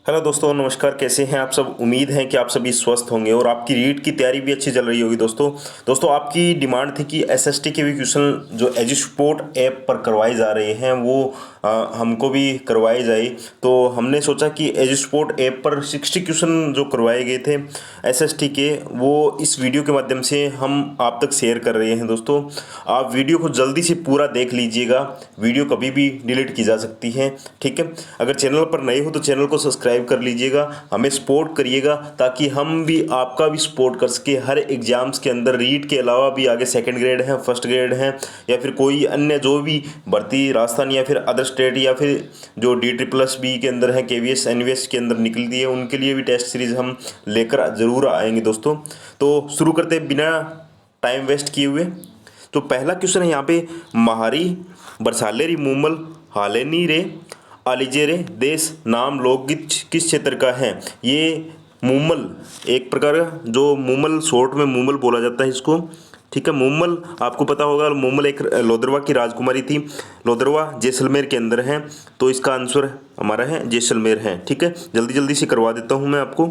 Hello दोस्तों, नमस्कार। कैसे हैं आप सब? उम्मीद है कि आप सभी स्वस्थ होंगे और आपकी रीट की तैयारी भी अच्छी चल रही होगी। दोस्तों आपकी डिमांड थी कि एसएसटी के भी क्वेश्चन जो एजुस्पोर्ट ऐप पर करवाए जा रहे हैं वो हमको भी करवाए जाए। तो हमने सोचा कि एजुस्पोर्ट ऐप पर 60 क्वेश्चन जो करवाए गए थे एसएसटी के, वो इस वीडियो के माध्यम से हम आप तक शेयर कर रहे हैं। दोस्तों आप वीडियो को जल्दी से पूरा देख लीजिएगा, वीडियो कभी भी डिलीट की जा सकती है, ठीक है। अगर चैनल पर नए हो तो चैनल को सब्सक्राइब कर लीजिएगा, हमें सपोर्ट करिएगा ताकि हम भी आपका भी सपोर्ट कर सके। हर एग्जाम्स के अंदर रीट के अलावा भी आगे सेकंड ग्रेड है, फर्स्ट ग्रेड है, या फिर कोई अन्य जो भी भर्ती राजस्थान या फिर अदर स्टेट या फिर जो DSSS के अंदर है, KVS NVS के अंदर निकलती है, उनके लिए भी टेस्ट सीरीज हम लेकर ज़रूर आएंगे। दोस्तों तो शुरू करते हैं बिना टाइम वेस्ट किए हुए। तो पहला क्वेश्चन है यहाँ पे, महारी बरसालेरी मूमल हालेनी रे अलीजेरे देश नाम लोकगीत किस क्षेत्र का है? ये मूमल एक प्रकार का, जो मूमल शॉर्ट में मूमल बोला जाता है इसको, ठीक है। मूमल आपको पता होगा, मूमल एक लोदरवा की राजकुमारी थी। लोदरवा जैसलमेर के अंदर है, तो इसका आंसर हमारा है जैसलमेर है, ठीक है। जल्दी जल्दी से करवा देता हूँ मैं आपको।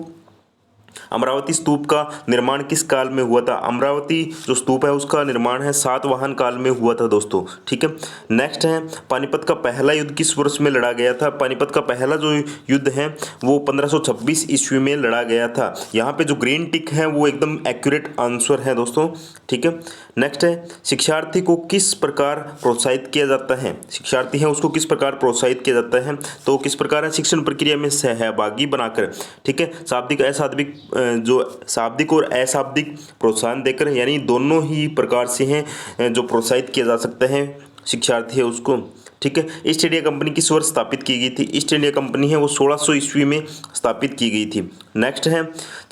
अमरावती स्तूप का निर्माण किस काल में हुआ था? अमरावती जो स्तूप है उसका निर्माण है सातवाहन काल में हुआ था दोस्तों, ठीक है। नेक्स्ट है, पानीपत का पहला युद्ध किस वर्ष में लड़ा गया था? पानीपत का पहला जो युद्ध है वो 1526 ईस्वी में लड़ा गया था। यहाँ पे जो ग्रीन टिक है वो एकदम एक्यूरेट आंसर है दोस्तों, ठीक है। नेक्स्ट है, शिक्षार्थी को किस प्रकार प्रोत्साहित किया जाता है? शिक्षार्थी है उसको किस प्रकार प्रोत्साहित किया जाता है? तो किस प्रकार है? शिक्षण प्रक्रिया में सहभागी बनाकर, ठीक है। शाब्दिक अशाब्दिक, जो शाब्दिक और अशाब्दिक प्रोत्साहन देकर, यानी दोनों ही प्रकार से हैं जो प्रोत्साहित किया जा सकता है शिक्षार्थी है उसको, ठीक है। ईस्ट इंडिया कंपनी किस वर्ष स्थापित की गई थी? ईस्ट इंडिया कंपनी है वो 1600 ईस्वी में स्थापित की गई थी। नेक्स्ट है,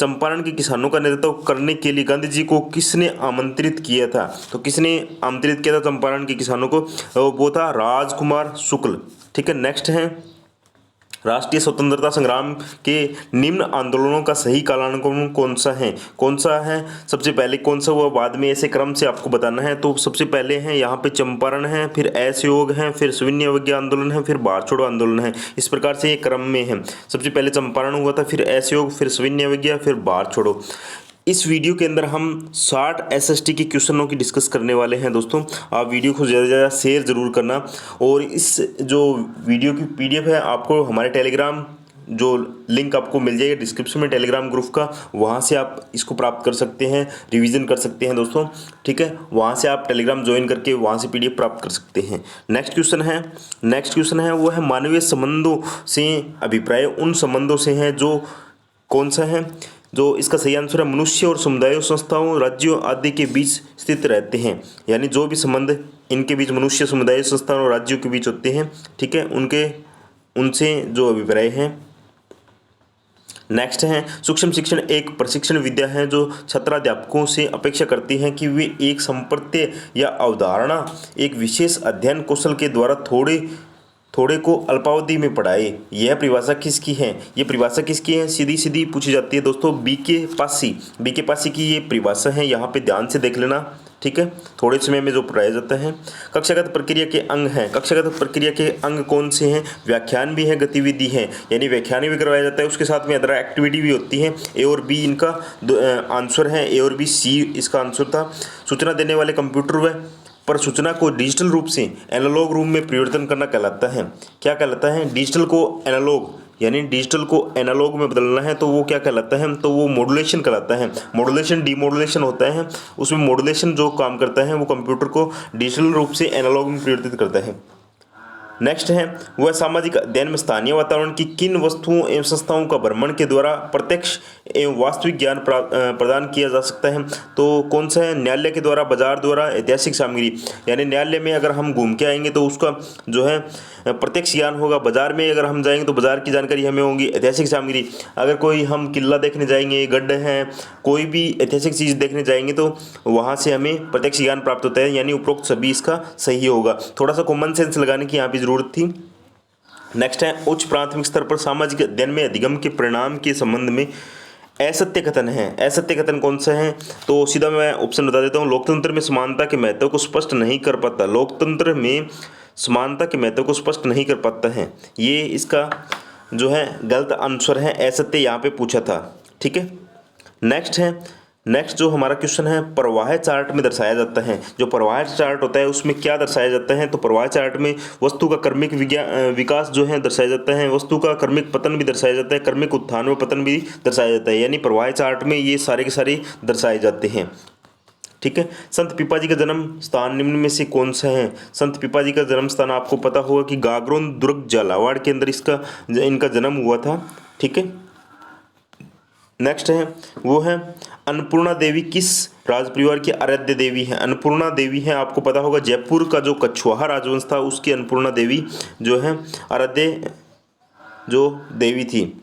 चंपारण के किसानों का नेतृत्व करने के लिए गांधी जी को किसने आमंत्रित किया था? तो किसने आमंत्रित किया था चंपारण के किसानों को? वो था राजकुमार शुक्ल, ठीक है। नेक्स्ट है, राष्ट्रीय स्वतंत्रता संग्राम के निम्न आंदोलनों का सही कालानुक्रम कौन सा है? कौन सा है? सबसे पहले कौन सा हुआ, बाद में ऐसे क्रम से आपको बताना है। तो सबसे पहले है यहाँ पे चंपारण है, फिर असहयोग है, फिर सविनय अवज्ञा आंदोलन है, फिर भारत छोड़ो आंदोलन है। इस प्रकार से ये क्रम में है। सबसे पहले चंपारण हुआ था, फिर असहयोग, फिर सविनय अवज्ञा, फिर भारत छोड़ो। इस वीडियो के अंदर हम 60 एसएसटी के क्वेश्चनों की डिस्कस करने वाले हैं। दोस्तों आप वीडियो को ज़्यादा से ज़्यादा शेयर ज़रूर करना, और इस जो वीडियो की PDF है आपको हमारे टेलीग्राम जो लिंक आपको मिल जाएगा डिस्क्रिप्शन में टेलीग्राम ग्रुप का, वहाँ से आप इसको प्राप्त कर सकते हैं, रिवीजन कर सकते हैं दोस्तों, ठीक है। वहाँ से आप टेलीग्राम ज्वाइन करके वहाँ से PDF प्राप्त कर सकते हैं। नेक्स्ट क्वेश्चन है वो है, मानवीय संबंधों से अभिप्राय उन संबंधों से हैं जो कौन सा है? जो इसका सही आंसर है, मनुष्य और समुदायों, संस्थाओं, राज्यों आदि के बीच स्थित रहते हैं। यानी जो भी संबंध इनके बीच मनुष्य, समुदाय, संस्थाओं और राज्यों के बीच होते हैं, ठीक है, उनसे जो अभिप्राय है। नेक्स्ट है, सूक्ष्म शिक्षण एक प्रशिक्षण विद्या है जो छात्राध्यापकों से अपेक्षा करती है कि वे एक संप्रत्यय या अवधारणा, एक विशेष अध्ययन कौशल के द्वारा थोड़े को अल्पावधि में पढ़ाए। यह परिभाषा किसकी है? ये परिभाषा किसकी है? सीधी सीधी पूछी जाती है दोस्तों, बीके पासी की ये परिभाषा है। यहाँ पे ध्यान से देख लेना, ठीक है। थोड़े समय में जो पढ़ाया जाता है। कक्षागत प्रक्रिया के अंग हैं। कक्षागत प्रक्रिया के अंग कौन से हैं? व्याख्यान भी है, गतिविधि है, यानी व्याख्यान भी करवाया जाता है, उसके साथ में अदर एक्टिविटी भी होती है। ए और बी इनका आंसर है, ए और बी, सी इसका आंसर था। सूचना देने वाले कंप्यूटर व पर सूचना को डिजिटल रूप से एनालॉग रूप में परिवर्तन करना कहलाता है। क्या कहलाता है? डिजिटल को एनालॉग, यानी डिजिटल को एनालॉग में बदलना है तो वो क्या कहलाता है? तो वो मॉड्यूलेशन कहलाता है। मॉड्यूलेशन डीमॉड्यूलेशन होता है, उसमें मॉड्यूलेशन जो काम करता है वो कंप्यूटर को डिजिटल रूप से एनालॉग में परिवर्तित करता है। नेक्स्ट है, वह सामाजिक अध्ययन में स्थानीय वातावरण की किन वस्तुओं एवं संस्थाओं का भ्रमण के द्वारा प्रत्यक्ष एवं वास्तविक ज्ञान प्रदान किया जा सकता है? तो कौन सा है? न्यायालय के द्वारा, बाजार द्वारा, ऐतिहासिक सामग्री, यानी न्यायालय में अगर हम घूम के आएंगे तो उसका जो है प्रत्यक्ष ज्ञान होगा। बाजार में अगर हम जाएंगे तो बाजार की जानकारी हमें होगी। ऐतिहासिक सामग्री, अगर कोई हम किला देखने जाएंगे, गढ़ हैं, कोई भी ऐतिहासिक चीज़ देखने जाएंगे तो वहाँ से हमें प्रत्यक्ष ज्ञान प्राप्त होता है, यानी उपरोक्त सभी इसका सही होगा। थोड़ा सा कॉमन सेंस लगाने की यहाँ पे जरूरत थी। नेक्स्ट है, उच्च प्राथमिक स्तर पर सामाजिक अध्ययन में अधिगम के परिणाम के संबंध में असत्य कथन है। असत्य कथन कौन सा है? तो सीधा मैं ऑप्शन बता देता हूँ। लोकतंत्र में समानता के महत्व को स्पष्ट नहीं कर पाता। लोकतंत्र में समानता के महत्व को स्पष्ट नहीं कर पाता है, ये इसका जो है गलत आंसर है, असत्य यहाँ पे पूछा था। ठीक है, नेक्स्ट जो हमारा क्वेश्चन है, प्रवाह चार्ट में दर्शाया जाता है। जो प्रवाह चार्ट होता है उसमें क्या दर्शाया जाता है, तो प्रवाह चार्ट में वस्तु का क्रमिक विकास जो है दर्शाया जाता है, वस्तु का क्रमिक पतन भी दर्शाया जाता है, क्रमिक उत्थान व पतन भी दर्शाया जाता है। यानी प्रवाह चार्ट में ये सारे के सारे दर्शाए जाते हैं। ठीक है, संत पीपा जी का जन्म स्थान निम्न में से कौन सा है। संत पीपा जी का जन्म स्थान आपको पता होगा कि गागरोन दुर्ग झालावाड़ के अंदर इनका जन्म हुआ था। ठीक है, नेक्स्ट है वो है अन्नपूर्णा देवी किस राज परिवार की आराध्य देवी है। अन्नपूर्णा देवी है, आपको पता होगा जयपुर का जो कछवाहा राजवंश था उसकी अन्नपूर्णा देवी जो है आराध्य जो देवी थी।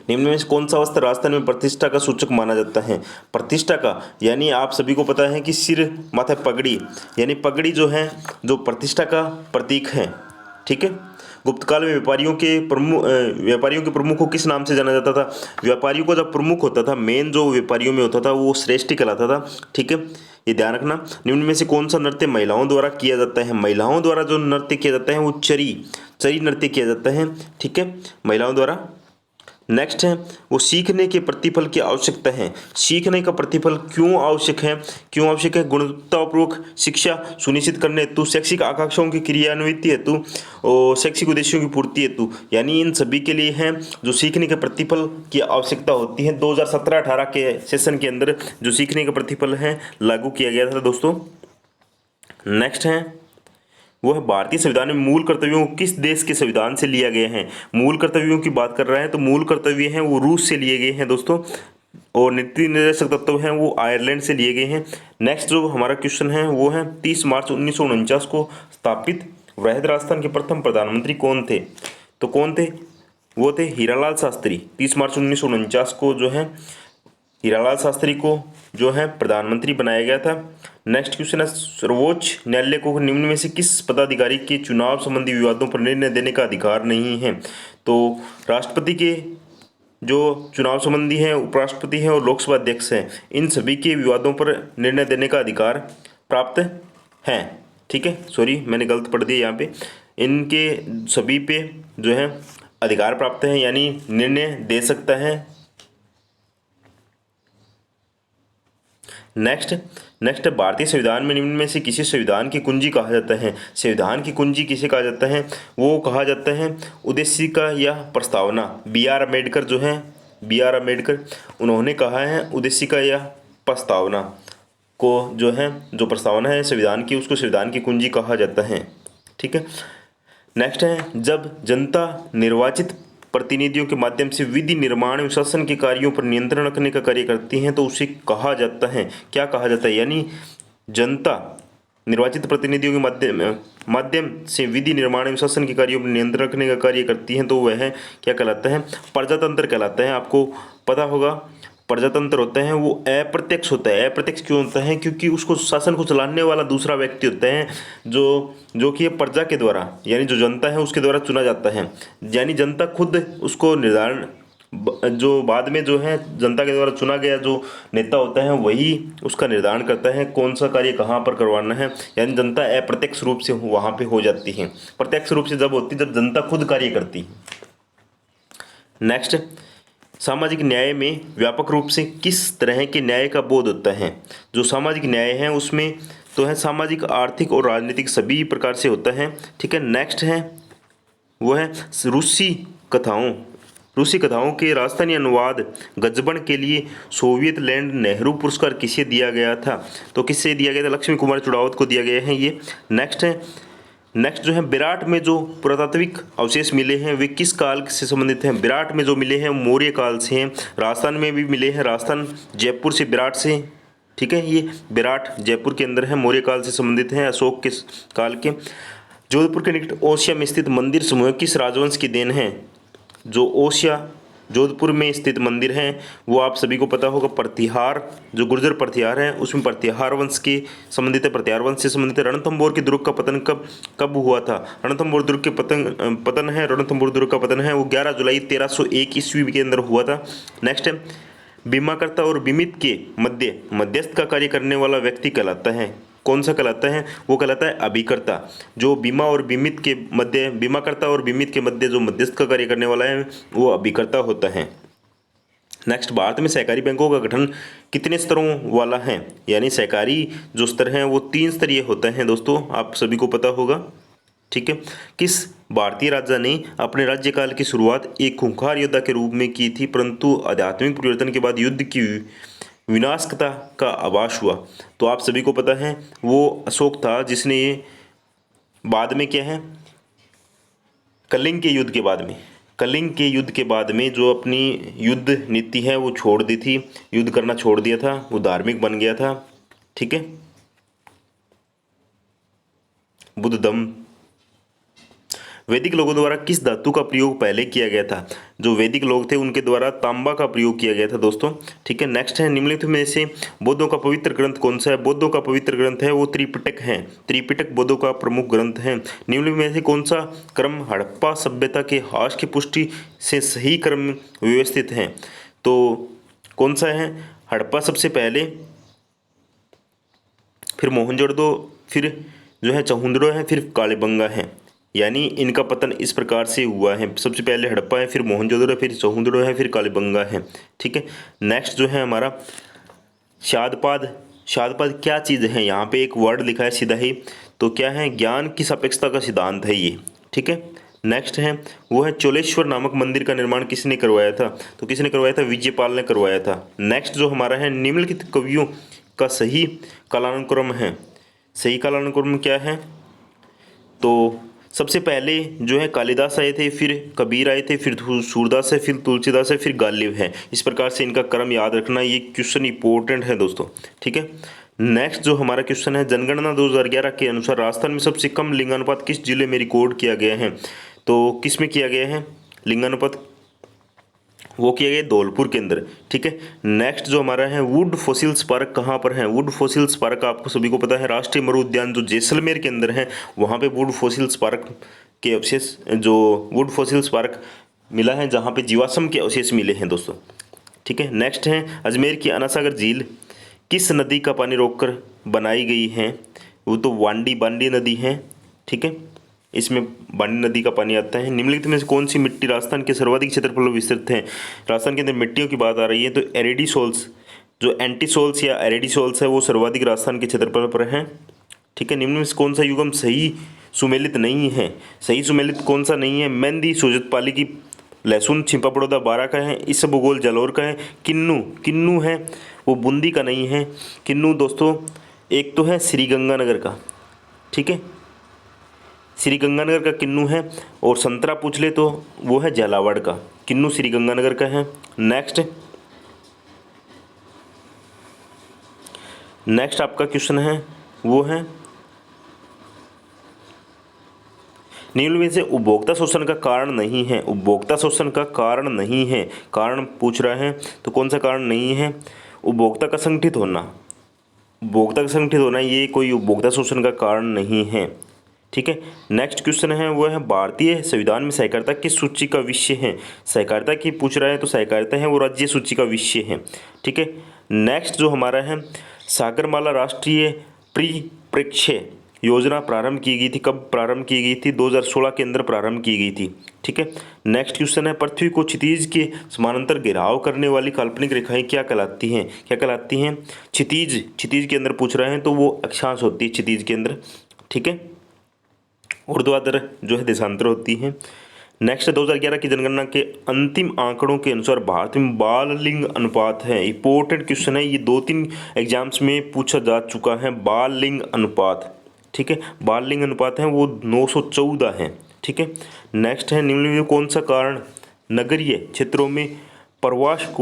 निम्न में से कौन सा वस्त्र राजस्थान में प्रतिष्ठा का सूचक माना जाता है। प्रतिष्ठा का यानी आप सभी को पता है कि सिर माथे पगड़ी, यानी पगड़ी जो है जो प्रतिष्ठा का प्रतीक है। ठीक है, गुप्त काल में व्यापारियों के प्रमुख को किस नाम से जाना जाता था। व्यापारियों का जब प्रमुख होता था, मेन जो व्यापारियों में होता था वो श्रेष्ठी कहलाता था। ठीक है, ये ध्यान रखना। निम्न में से कौन सा नृत्य महिलाओं द्वारा किया जाता है। महिलाओं द्वारा जो नृत्य किया जाता है वो चरी नृत्य किया जाता है। ठीक है, महिलाओं द्वारा। नेक्स्ट है वो सीखने के प्रतिफल की आवश्यकता है। सीखने का प्रतिफल क्यों आवश्यक है। गुणवत्तापूर्वक शिक्षा सुनिश्चित करने हेतु, शैक्षिक आकांक्षाओं की क्रियान्विति हेतु और शैक्षिक उद्देश्यों की पूर्ति हेतु, यानी इन सभी के लिए है जो सीखने के प्रतिफल की आवश्यकता होती है। 2017-18 के सेशन के अंदर जो सीखने का प्रतिफल है लागू किया गया था दोस्तों। नेक्स्ट है वो है भारतीय संविधान में मूल कर्तव्यों को किस देश के संविधान से लिया गया है। मूल कर्तव्यों की बात कर रहा है तो मूल कर्तव्य हैं वो रूस से लिए गए हैं दोस्तों, और नीति निर्देशक तत्व हैं वो आयरलैंड से लिए गए हैं। नेक्स्ट जो हमारा क्वेश्चन है वो है 30 मार्च 1949 को स्थापित वृहद राजस्थान के प्रथम प्रधानमंत्री कौन थे। तो कौन थे, वो थे हीरालाल शास्त्री। 30 मार्च 1949 को जो है हीरालाल शास्त्री को जो है प्रधानमंत्री बनाया गया था। नेक्स्ट क्वेश्चन है सर्वोच्च न्यायालय को निम्न में से किस पदाधिकारी के चुनाव संबंधी विवादों पर निर्णय देने का अधिकार नहीं है। तो राष्ट्रपति के जो चुनाव संबंधी हैं, उपराष्ट्रपति हैं और लोकसभा अध्यक्ष हैं, इन सभी के विवादों पर निर्णय देने का अधिकार प्राप्त है। ठीक है, सॉरी मैंने गलत पढ़ दिया यहाँ पे, इनके सभी पे जो है अधिकार प्राप्त है, यानी निर्णय दे सकता है। नेक्स्ट भारतीय संविधान में निम्न में से किसी संविधान की कुंजी कहा जाता है। संविधान की कुंजी किसे कहा जाता है, वो कहा जाता है उद्देशिका या प्रस्तावना। B.R. अम्बेडकर जो है, B.R. अम्बेडकर उन्होंने कहा है उद्देशिका या प्रस्तावना को जो है जो प्रस्तावना है संविधान की, उसको संविधान की कुंजी कहा जाता है। ठीक है, नेक्स्ट है जब जनता निर्वाचित प्रतिनिधियों के माध्यम से विधि निर्माण एवं शासन के कार्यों पर नियंत्रण रखने का कार्य करती हैं तो उसे कहा जाता है, क्या कहा जाता है। यानी जनता निर्वाचित प्रतिनिधियों के माध्यम से विधि निर्माण एवं शासन के कार्यों पर नियंत्रण रखने का कार्य करती हैं तो वह क्या कहलाता है, प्रजातंत्र कहलाता है। आपको पता होगा प्रजातंत्र होता है वो अप्रत्यक्ष होता है। अप्रत्यक्ष क्यों होता है, क्योंकि उसको शासन को चलाने वाला दूसरा व्यक्ति होता है जो कि प्रजा के द्वारा, यानी जो जनता है उसके द्वारा चुना जाता है। यानी जनता खुद उसको निर्धारण, जो बाद में जो है जनता के द्वारा चुना गया जो नेता होता है वही उसका निर्धारण करता है कौन सा कार्य कहाँ पर करवाना है। यानी जनता अप्रत्यक्ष रूप से वहाँ पे हो जाती है, प्रत्यक्ष रूप से जब होती है जब जनता खुद कार्य करती है। नेक्स्ट, सामाजिक न्याय में व्यापक रूप से किस तरह के न्याय का बोध होता है। जो सामाजिक न्याय है उसमें तो है सामाजिक, आर्थिक और राजनीतिक सभी प्रकार से होता है। ठीक है, नेक्स्ट है वो है रूसी कथाओं के राजस्थानी अनुवाद गजबन के लिए सोवियत लैंड नेहरू पुरस्कार किसे दिया गया था। तो किससे दिया गया था, लक्ष्मी कुमार चुड़ावत को दिया गया है ये। नेक्स्ट जो है विराट में जो पुरातात्विक अवशेष मिले हैं वे किस काल से संबंधित हैं। विराट में जो मिले हैं मौर्य काल से हैं। राजस्थान में भी मिले हैं, राजस्थान जयपुर से विराट से। ठीक है, ये विराट जयपुर के अंदर है, मौर्य काल से संबंधित हैं, अशोक के काल के। जोधपुर के निकट ओसिया में स्थित मंदिर समूह किस राजवंश की देन है। जो ओसिया जोधपुर में स्थित मंदिर हैं वो आप सभी को पता होगा प्रतिहार, जो गुर्जर प्रतिहार है उसमें प्रतिहार वंश के संबंधित है, प्रतिहार वंश से संबंधित है। रणथंभौर के दुर्ग का पतन कब हुआ था। रणथंभौर दुर्ग के रणथंभौर दुर्ग का पतन है वो 11 जुलाई 1301 ईस्वी के अंदर हुआ था। नेक्स्ट है बीमाकर्ता और बीमित के मध्यस्थ का कार्य करने वाला व्यक्ति कहलाता है। कौन सा कहलाता है? वो कहलाता है अभिकर्ता। जो बीमा और बीमित के मध्य, बीमाकर्ता और बीमित के मध्य जो मध्यस्थ का कार्य करने वाला है वो अभिकर्ता होता है। नेक्स्ट, भारत में सहकारी बैंकों का गठन कितने स्तरों वाला है? यानी सहकारी जो स्तर हैं वो 3 स्तरीय होते हैं दोस्तों, आप सभी को पता होगा। ठीक है। किस भारतीय राजा ने अपने राज्यकाल की शुरुआत एक खूंखार योद्धा के रूप में की थी, परंतु आध्यात्मिक परिवर्तन के बाद युद्ध की विनाशकता का आभास हुआ? तो आप सभी को पता है वो अशोक था, जिसने बाद में क्या है, कलिंग के युद्ध के बाद में, कलिंग के युद्ध के बाद में जो अपनी युद्ध नीति है वो छोड़ दी थी, युद्ध करना छोड़ दिया था, वो धार्मिक बन गया था। ठीक है। बुद्ध धम्म। वैदिक लोगों द्वारा किस धातु का प्रयोग पहले किया गया था? जो वैदिक लोग थे उनके द्वारा तांबा का प्रयोग किया गया था दोस्तों। ठीक है। नेक्स्ट है, निम्नलिखित में से बौद्धों का पवित्र ग्रंथ कौन सा है? बौद्धों का पवित्र ग्रंथ है वो त्रिपिटक है। त्रिपिटक बौद्धों का प्रमुख ग्रंथ है। निम्नलिखित में से कौन सा क्रम हड़प्पा सभ्यता के ह्रास की पुष्टि से सही क्रम व्यवस्थित है? तो कौन सा है? हड़प्पा सबसे पहले, फिर मोहनजोदड़ो, फिर जो है चहुंदड़ो है, फिर कालीबंगा है। यानी इनका पतन इस प्रकार से हुआ है, सबसे पहले हड़प्पा है, फिर मोहनजोदड़ो है, फिर चहुंदड़ो है, फिर कालीबंगा है। ठीक है। नेक्स्ट जो है हमारा शादपाद। शादपाद क्या चीज़ है? यहाँ पे एक वर्ड लिखा है सीधा ही, तो क्या है? ज्ञान की सापेक्षता का सिद्धांत है ये। ठीक है। नेक्स्ट है वो है चोलेश्वर नामक मंदिर का निर्माण किसने करवाया था? तो किसने करवाया था? विजयपाल ने करवाया था। नेक्स्ट जो हमारा है, निम्नलिखित कवियों का सही कालानुक्रम है। सही कालानुक्रम क्या है? तो सबसे पहले जो है कालिदास आए थे, फिर कबीर आए थे, फिर सूरदास है, फिर तुलसीदास है, फिर गालिब है। इस प्रकार से इनका क्रम याद रखना, ये क्वेश्चन इंपॉर्टेंट है दोस्तों। ठीक है। नेक्स्ट जो हमारा क्वेश्चन है, जनगणना 2011 के अनुसार राजस्थान में सबसे कम लिंगानुपात किस जिले में रिकॉर्ड किया गया है? तो किस में किया गया है लिंगानुपात? वो किया गया धौलपुर के अंदर। ठीक है। नेक्स्ट जो हमारा है, वुड फॉसिल्स पार्क कहाँ पर है? वुड फॉसिल्स पार्क आपको सभी को पता है राष्ट्रीय मरु उद्यान जो जैसलमेर के अंदर है, वहाँ पे वुड फॉसिल्स पार्क के अवशेष, जो वुड फॉसिल्स पार्क मिला है, जहाँ पे जीवाश्म के अवशेष मिले हैं दोस्तों। ठीक है। नेक्स्ट है, अजमेर की अनासागर झील किस नदी का पानी रोककर बनाई गई है? वो तो बांडी नदी है। ठीक है। इसमें बांडी नदी का पानी आता है। निम्नलिखित में से कौन सी मिट्टी राजस्थान के सर्वाधिक क्षेत्रफल में विस्तृत है? राजस्थान के अंदर मिट्टियों की बात आ रही है तो एरिडीसोल्स, जो एंटीसोल्स या एरिडीसोल्स है वो सर्वाधिक राजस्थान के क्षेत्रफल पर है। ठीक है। निम्न में से कौन सा युगम सही सुमेलित नहीं है? सही सुमेलित कौन सा नहीं है? मेहंदी सोजतपाली की लहसुन छिपा बड़ौदा बारा का है, इस भूगोल जलोर का है, किन्नू है वो बूंदी का नहीं है। किन्नू दोस्तों एक तो है श्रीगंगानगर का। ठीक है। श्रीगंगानगर का किन्नू है, और संतरा पूछ ले तो वो है झालावाड़ का। किन्नू श्रीगंगानगर का है। नेक्स्ट आपका क्वेश्चन है वो है, निम्न में से उपभोक्ता शोषण का कारण नहीं है? उपभोक्ता शोषण का कारण नहीं है, कारण पूछ रहा है, तो कौन सा कारण नहीं है? उपभोक्ता का संगठित होना। उपभोक्ता का संगठित होना ये कोई उपभोक्ता शोषण का कारण नहीं है। ठीक है। नेक्स्ट क्वेश्चन है वो है, भारतीय संविधान में सहकारिता किस सूची का विषय है? सहकारिता की पूछ रहा है तो सहकारिता है वो राज्य सूची का विषय है। ठीक है। नेक्स्ट जो हमारा है, सागरमाला राष्ट्रीय परिप्रेक्ष्य योजना प्रारंभ की गई थी, कब प्रारंभ की गई थी? 2016 के अंदर प्रारंभ की गई थी। ठीक है। नेक्स्ट क्वेश्चन है, पृथ्वी को क्षितिज के समानांतर घेराव करने वाली काल्पनिक रेखाएं क्या कहलाती हैं? क्या कहलाती हैं? क्षितिज के अंदर पूछ रहे हैं तो वो अक्षांश होती है क्षितिज के अंदर। ठीक है। ऊर्ध्वाधर जो है देशांतर होती है। नेक्स्ट 2011 की जनगणना के अंतिम आंकड़ों के अनुसार भारत में बाल लिंग अनुपात है। इंपॉर्टेंट क्वेश्चन है ये, 2-3 एग्जाम्स में पूछा जा चुका है। बाल लिंग अनुपात, ठीक है, बाल लिंग अनुपात है वो 914 है। ठीक है। नेक्स्ट है, निम्न में कौन सा कारण नगरीय क्षेत्रों में प्रवास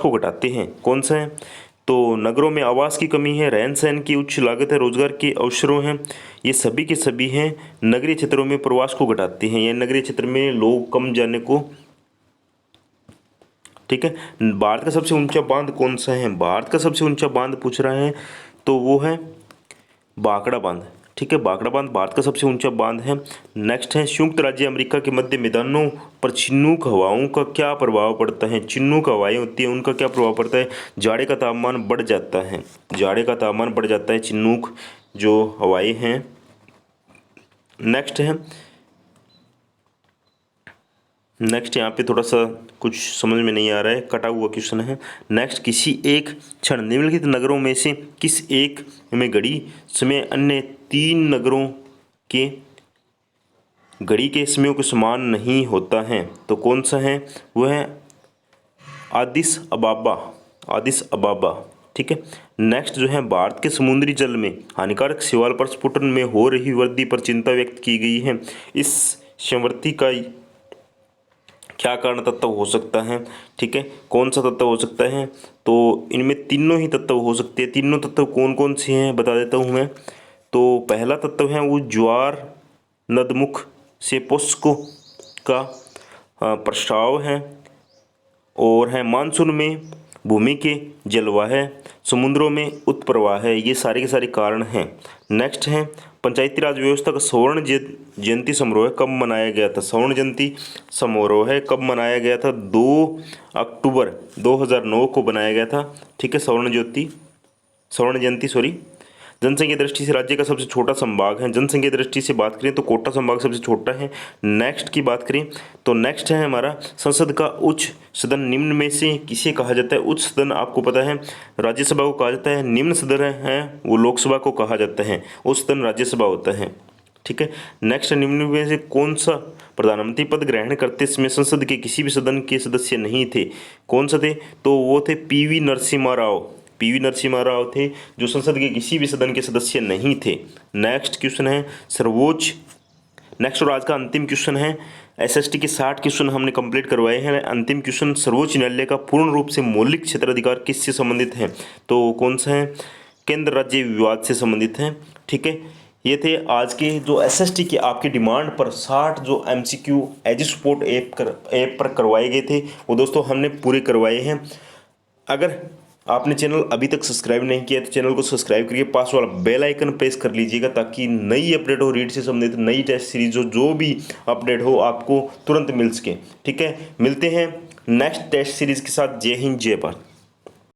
को घटाते हैं? कौन सा है? तो नगरों में आवास की कमी है, रहन सहन की उच्च लागत है, रोजगार के अवसरों हैं, ये सभी के सभी हैं नगरीय क्षेत्रों में प्रवास को घटाते हैं, या नगरीय क्षेत्र में लोग कम जाने को। ठीक है। भारत का सबसे ऊंचा बांध कौन सा है? भारत का सबसे ऊंचा बांध पूछ रहा है तो वो है भाखड़ा बांध। ठीक है। भाखड़ा बांध भारत का सबसे ऊंचा बांध है। नेक्स्ट है संयुक्त राज्य अमेरिका के मध्य मैदानों पर चिन्नूक हवाओं का क्या प्रभाव पड़ता है। चिन्नूक हवाएं होती हैं उनका क्या प्रभाव पड़ता है। जाड़े का तापमान बढ़ जाता है, जाड़े का तापमान बढ़ जाता है चिन्नूक जो हवाएं हैं। नेक्स्ट यहाँ पे थोड़ा सा कुछ समझ में नहीं आ रहा है, कटा हुआ क्वेश्चन है। नेक्स्ट, किसी एक क्षण निम्नलिखित नगरों में से किस एक में घड़ी समय अन्य 3 नगरों के घड़ी के समयों के समान नहीं होता है। तो कौन सा है, वह है आदिस अबाबा, आदिस अबाबा। ठीक है। नेक्स्ट जो है, भारत के समुद्री जल में हानिकारक शैवाल प्रस्फुटन में हो रही वृद्धि पर चिंता व्यक्त की गई है। इस संवृत्ति का क्या कारण तत्व हो सकता है। ठीक है, कौन सा तत्व हो सकता है। तो इनमें तीनों ही तत्व हो सकते हैं। तीनों तत्व कौन कौन से हैं बता देता हूँ मैं। तो पहला तत्व है वो ज्वार नदमुख से पोस्को का प्रस्ताव है, और है मानसून में भूमि के जलवाह है, समुद्रों में उत्प्रवाह है। ये सारे के सारे कारण हैं। नेक्स्ट है, पंचायती राज व्यवस्था का स्वर्ण जयंती समारोह कब मनाया गया था। स्वर्ण जयंती समारोह है कब मनाया गया था, 2 अक्टूबर 2009 को बनाया गया था। ठीक है, स्वर्ण जयंती जनसंख्या दृष्टि से राज्य का सबसे छोटा संभाग है। जनसंख्या दृष्टि से बात करें तो कोटा संभाग सबसे छोटा है। नेक्स्ट की बात करें तो नेक्स्ट है हमारा, संसद का उच्च सदन निम्न में से किसे कहा जाता है। उच्च सदन आपको पता है राज्यसभा को कहा जाता है, निम्न सदन है वो लोकसभा को कहा जाता है, उच्च सदन राज्यसभा होता है। ठीक है। नेक्स्ट, निम्न में से कौन सा प्रधानमंत्री पद ग्रहण करते समय संसद के किसी भी सदन के सदस्य नहीं थे। कौन सा थे, तो वो थे पीवी नरसिम्हा राव थे, जो संसद के किसी भी सदन के सदस्य नहीं थे। नेक्स्ट क्वेश्चन है नेक्स्ट और आज का अंतिम क्वेश्चन है, एसएसटी के 60 क्वेश्चन हमने कंप्लीट करवाए हैं। अंतिम क्वेश्चन, सर्वोच्च न्यायालय का पूर्ण रूप से मौलिक क्षेत्राधिकार किससे संबंधित है। तो कौन सा है, केंद्र राज्य विवाद से संबंधित है। ठीक है, ये थे आज के जो एसएसटी की आपकी डिमांड पर 60 जो एमसीक्यू एजुस्पोर्ट ऐप पर करवाए गए थे, वो दोस्तों हमने पूरे करवाए हैं। अगर आपने चैनल अभी तक सब्सक्राइब नहीं किया तो चैनल को सब्सक्राइब करिए, पास वाला बेल आइकन प्रेस कर लीजिएगा, ताकि नई अपडेट हो रीड से संबंधित, नई टेस्ट सीरीज जो भी अपडेट हो आपको तुरंत मिल सके। ठीक है, मिलते हैं नेक्स्ट टेस्ट सीरीज के साथ। जय हिंद, जय भारत।